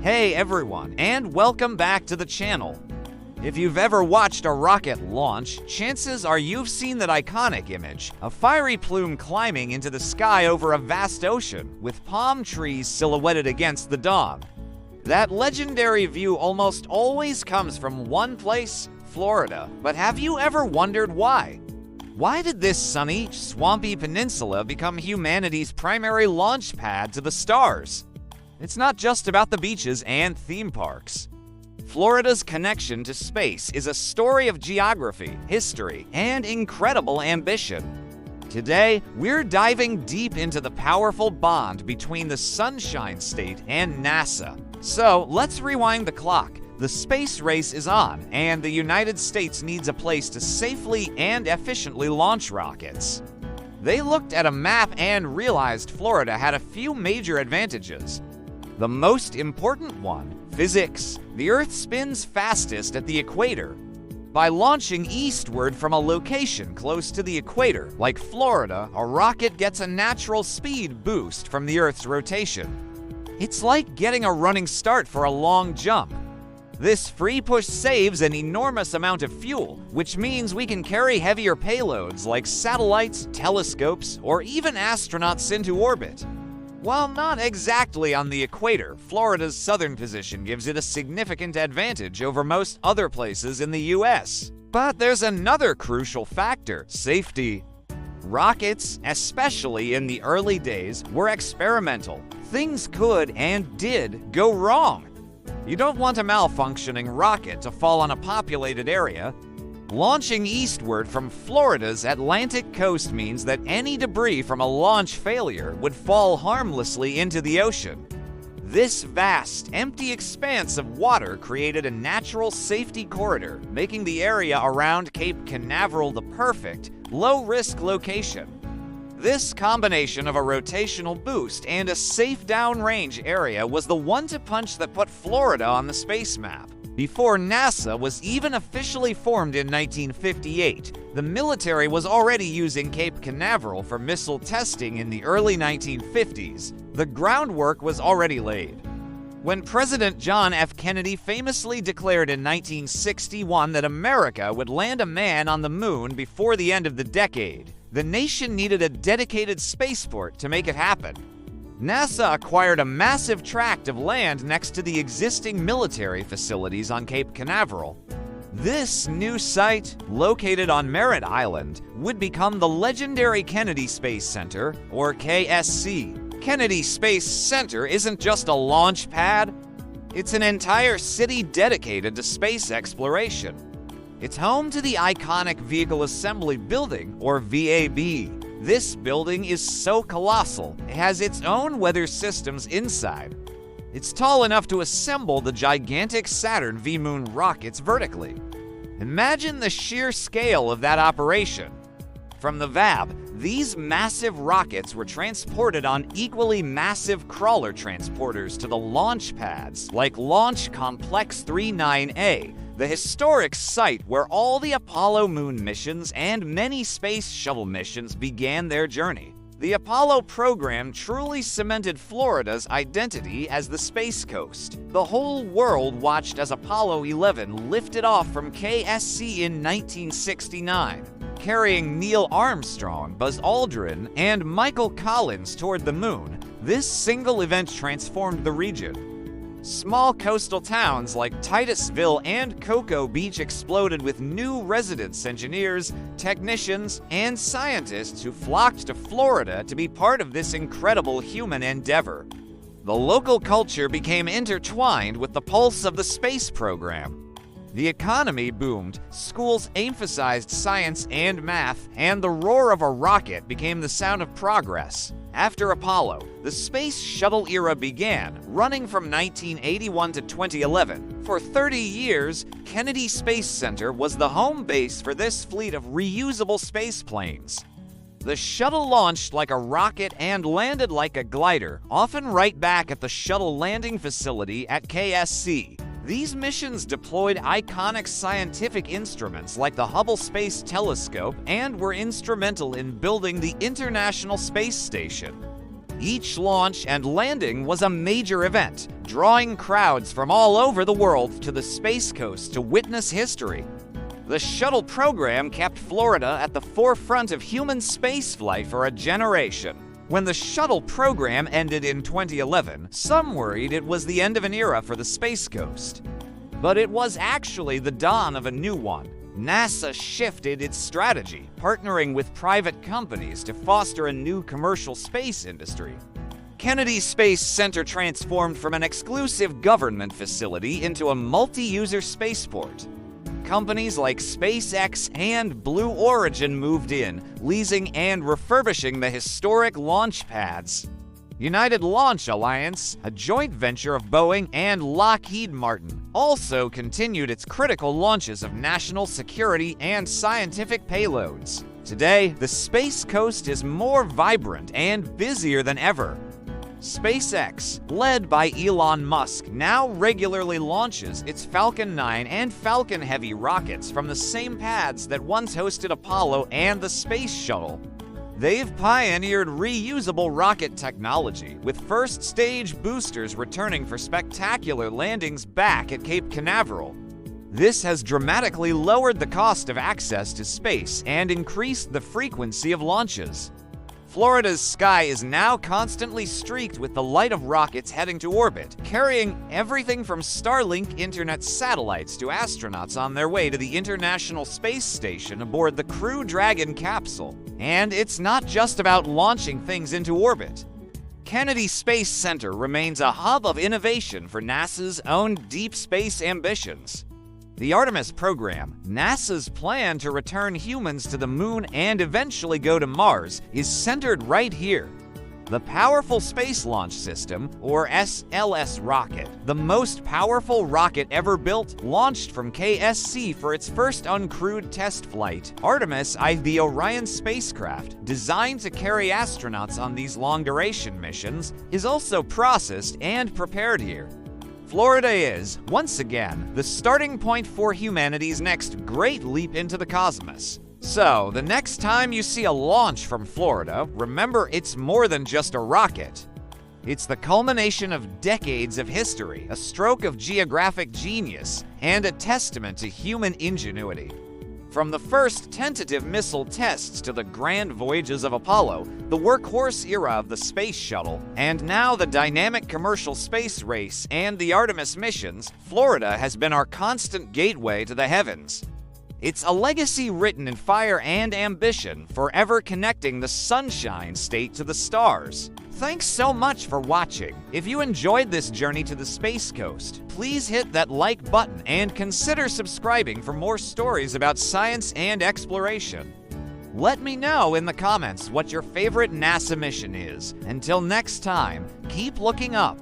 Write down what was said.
Hey everyone, and welcome back to the channel. If you've ever watched a rocket launch, chances are you've seen that iconic image, a fiery plume climbing into the sky over a vast ocean, with palm trees silhouetted against the dawn. That legendary view almost always comes from one place, Florida. But have you ever wondered why? Why did this sunny, swampy peninsula become humanity's primary launch pad to the stars? It's not just about the beaches and theme parks. Florida's connection to space is a story of geography, history, and incredible ambition. Today, we're diving deep into the powerful bond between the Sunshine State and NASA. So, let's rewind the clock. The space race is on, and the United States needs a place to safely and efficiently launch rockets. They looked at a map and realized Florida had a few major advantages. The most important one, physics. The Earth spins fastest at the equator. By launching eastward from a location close to the equator, like Florida, a rocket gets a natural speed boost from the Earth's rotation. It's like getting a running start for a long jump. This free push saves an enormous amount of fuel, which means we can carry heavier payloads like satellites, telescopes, or even astronauts into orbit. While not exactly on the equator, Florida's southern position gives it a significant advantage over most other places in the US. But there's another crucial factor: safety. Rockets, especially in the early days, were experimental. Things could and did go wrong. You don't want a malfunctioning rocket to fall on a populated area. Launching eastward from Florida's Atlantic coast means that any debris from a launch failure would fall harmlessly into the ocean. This vast, empty expanse of water created a natural safety corridor, making the area around Cape Canaveral the perfect, low-risk location. This combination of a rotational boost and a safe downrange area was the one-two punch that put Florida on the space map. Before NASA was even officially formed in 1958, the military was already using Cape Canaveral for missile testing in the early 1950s. The groundwork was already laid. When President John F. Kennedy famously declared in 1961 that America would land a man on the moon before the end of the decade, the nation needed a dedicated spaceport to make it happen. NASA acquired a massive tract of land next to the existing military facilities on Cape Canaveral. This new site, located on Merritt Island, would become the legendary Kennedy Space Center, or KSC. Kennedy Space Center isn't just a launch pad, it's an entire city dedicated to space exploration. It's home to the iconic Vehicle Assembly Building, or VAB. This building is so colossal, it has its own weather systems inside. It's tall enough to assemble the gigantic Saturn V Moon rockets vertically. Imagine the sheer scale of that operation. From the VAB, these massive rockets were transported on equally massive crawler transporters to the launch pads, like Launch Complex 39A, the historic site where all the Apollo moon missions and many space shuttle missions began their journey. The Apollo program truly cemented Florida's identity as the Space Coast. The whole world watched as Apollo 11 lifted off from KSC in 1969, carrying Neil Armstrong, Buzz Aldrin, and Michael Collins toward the moon. This single event transformed the region. Small coastal towns like Titusville and Cocoa Beach exploded with new residents, engineers, technicians, and scientists who flocked to Florida to be part of this incredible human endeavor. The local culture became intertwined with the pulse of the space program. The economy boomed, schools emphasized science and math, and the roar of a rocket became the sound of progress. After Apollo, the space shuttle era began, running from 1981 to 2011. For 30 years, Kennedy Space Center was the home base for this fleet of reusable space planes. The shuttle launched like a rocket and landed like a glider, often right back at the shuttle landing facility at KSC. These missions deployed iconic scientific instruments like the Hubble Space Telescope and were instrumental in building the International Space Station. Each launch and landing was a major event, drawing crowds from all over the world to the Space Coast to witness history. The shuttle program kept Florida at the forefront of human spaceflight for a generation. When the shuttle program ended in 2011, some worried it was the end of an era for the Space Coast. But it was actually the dawn of a new one. NASA shifted its strategy, partnering with private companies to foster a new commercial space industry. Kennedy Space Center transformed from an exclusive government facility into a multi-user spaceport. Companies like SpaceX and Blue Origin moved in, leasing and refurbishing the historic launch pads. United Launch Alliance, a joint venture of Boeing and Lockheed Martin, also continued its critical launches of national security and scientific payloads. Today, the Space Coast is more vibrant and busier than ever. SpaceX, led by Elon Musk, now regularly launches its Falcon 9 and Falcon Heavy rockets from the same pads that once hosted Apollo and the Space Shuttle. They've pioneered reusable rocket technology, with first-stage boosters returning for spectacular landings back at Cape Canaveral. This has dramatically lowered the cost of access to space and increased the frequency of launches. Florida's sky is now constantly streaked with the light of rockets heading to orbit, carrying everything from Starlink internet satellites to astronauts on their way to the International Space Station aboard the Crew Dragon capsule. And it's not just about launching things into orbit. Kennedy Space Center remains a hub of innovation for NASA's own deep space ambitions. The Artemis program, NASA's plan to return humans to the moon and eventually go to Mars, is centered right here. The Powerful Space Launch System, or SLS rocket, the most powerful rocket ever built, launched from KSC for its first uncrewed test flight. Artemis I, the Orion spacecraft, designed to carry astronauts on these long-duration missions, is also processed and prepared here. Florida is, once again, the starting point for humanity's next great leap into the cosmos. So, the next time you see a launch from Florida, remember it's more than just a rocket. It's the culmination of decades of history, a stroke of geographic genius, and a testament to human ingenuity. From the first tentative missile tests to the grand voyages of Apollo, the workhorse era of the Space Shuttle, and now the dynamic commercial space race and the Artemis missions, Florida has been our constant gateway to the heavens. It's a legacy written in fire and ambition, forever connecting the Sunshine State to the stars. Thanks so much for watching. If you enjoyed this journey to the Space Coast, please hit that like button and consider subscribing for more stories about science and exploration. Let me know in the comments what your favorite NASA mission is. Until next time, keep looking up.